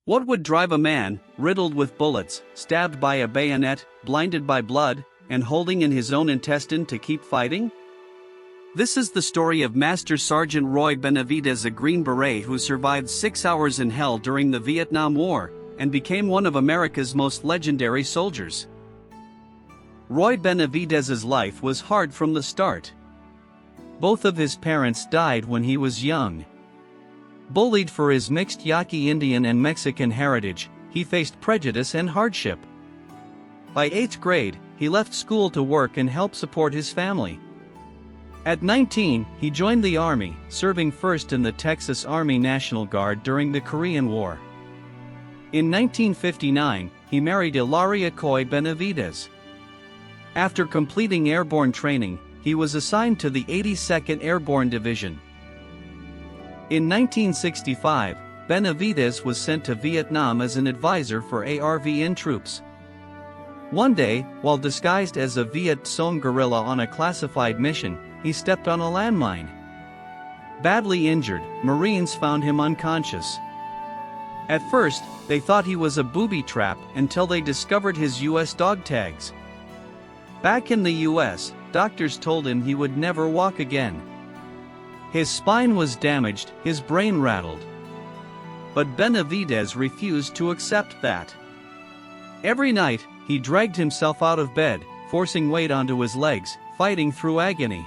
What would drive a man, riddled with bullets, stabbed by a bayonet, blinded by blood, and holding in his own intestine to keep fighting? This is the story of Master Sergeant Roy Benavidez, a Green Beret who survived 6 hours in hell during the Vietnam War, and became one of America's most legendary soldiers. Roy Benavidez's life was hard from the start. Both of his parents died when he was young. Bullied for his mixed Yaqui Indian and Mexican heritage, he faced prejudice and hardship. By 8th grade, he left school to work and help support his family. At 19, he joined the Army, serving first in the Texas Army National Guard during the Korean War. In 1959, he married Ilaria Coy Benavidez. After completing airborne training, he was assigned to the 82nd Airborne Division. In 1965, Benavidez was sent to Vietnam as an advisor for ARVN troops. One day, while disguised as a Viet Cong guerrilla on a classified mission, he stepped on a landmine. Badly injured, Marines found him unconscious. At first, they thought he was a booby trap until they discovered his U.S. dog tags. Back in the U.S., doctors told him he would never walk again. His spine was damaged, his brain rattled. But Benavidez refused to accept that. Every night, he dragged himself out of bed, forcing weight onto his legs, fighting through agony.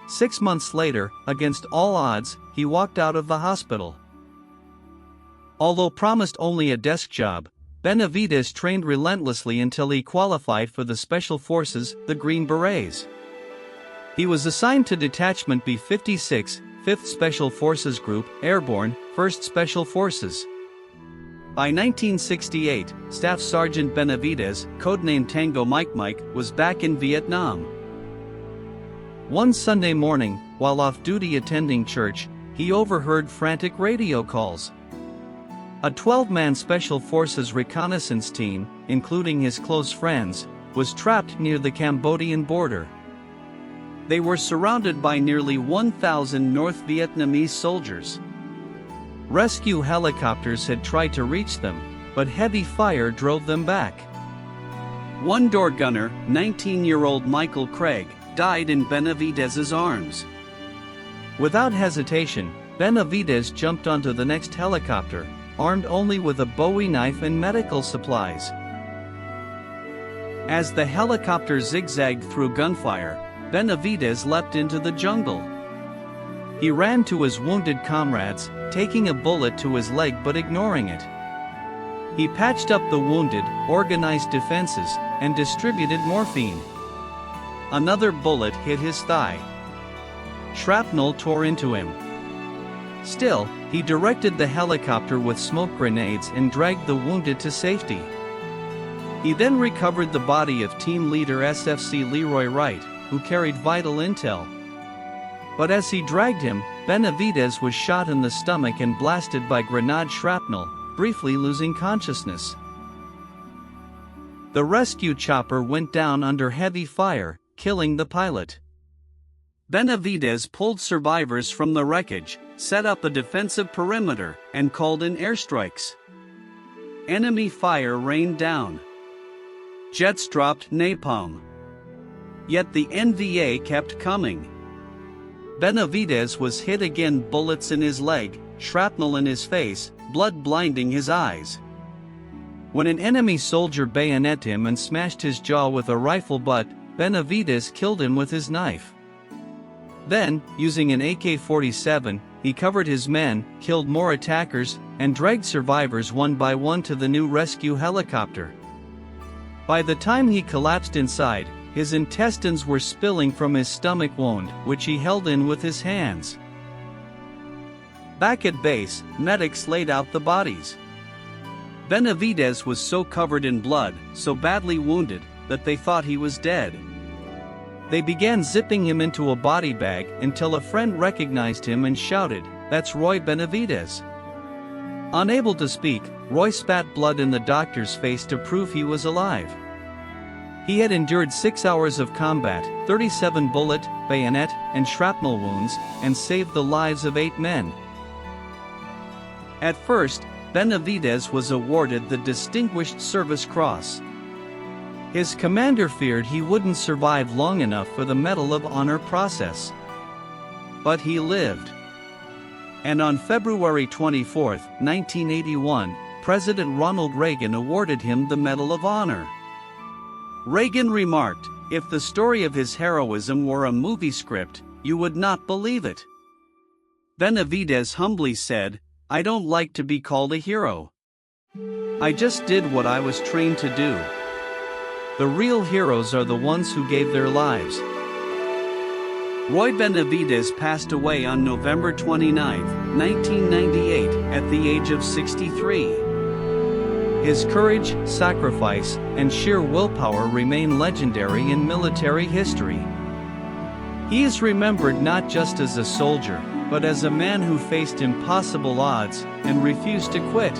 6 months later, against all odds, he walked out of the hospital. Although promised only a desk job, Benavidez trained relentlessly until he qualified for the Special Forces, the Green Berets. He was assigned to Detachment B-56, 5th Special Forces Group, Airborne, 1st Special Forces. By 1968, Staff Sergeant Benavidez, codenamed Tango Mike, was back in Vietnam. One Sunday morning, while off-duty attending church, he overheard frantic radio calls. A 12-man Special Forces reconnaissance team, including his close friends, was trapped near the Cambodian border. They were surrounded by nearly 1,000 North Vietnamese soldiers. Rescue helicopters had tried to reach them, but heavy fire drove them back. One door gunner, 19-year-old Michael Craig, died in Benavidez's arms. Without hesitation, Benavidez jumped onto the next helicopter, armed only with a bowie knife and medical supplies. As the helicopter zigzagged through gunfire, Benavidez leapt into the jungle. He ran to his wounded comrades, taking a bullet to his leg but ignoring it. He patched up the wounded, organized defenses, and distributed morphine. Another bullet hit his thigh. Shrapnel tore into him. Still, he directed the helicopter with smoke grenades and dragged the wounded to safety. He then recovered the body of team leader SFC Leroy Wright, who carried vital intel. But as he dragged him, Benavidez was shot in the stomach and blasted by grenade shrapnel, briefly losing consciousness. The rescue chopper went down under heavy fire, killing the pilot. Benavidez pulled survivors from the wreckage, set up a defensive perimeter, and called in airstrikes. Enemy fire rained down. Jets dropped napalm. Yet the NVA kept coming. Benavidez was hit again, bullets in his leg, shrapnel in his face, blood blinding his eyes. When an enemy soldier bayoneted him and smashed his jaw with a rifle butt, Benavidez killed him with his knife. Then, using an AK-47, he covered his men, killed more attackers, and dragged survivors one by one to the new rescue helicopter. By the time he collapsed inside, his intestines were spilling from his stomach wound, which he held in with his hands. Back at base, medics laid out the bodies. Benavidez was so covered in blood, so badly wounded, that they thought he was dead. They began zipping him into a body bag until a friend recognized him and shouted, "That's Roy Benavidez." Unable to speak, Roy spat blood in the doctor's face to prove he was alive. He had endured 6 hours of combat, 37 bullet, bayonet, and shrapnel wounds, and saved the lives of 8 men. At first, Benavidez was awarded the Distinguished Service Cross. His commander feared he wouldn't survive long enough for the Medal of Honor process. But he lived. And on February 24, 1981, President Ronald Reagan awarded him the Medal of Honor. Reagan remarked, "If the story of his heroism were a movie script, you would not believe it." Benavidez humbly said, "I don't like to be called a hero. I just did what I was trained to do. The real heroes are the ones who gave their lives." Roy Benavidez passed away on November 29, 1998, at the age of 63. His courage, sacrifice, and sheer willpower remain legendary in military history. He is remembered not just as a soldier, but as a man who faced impossible odds and refused to quit.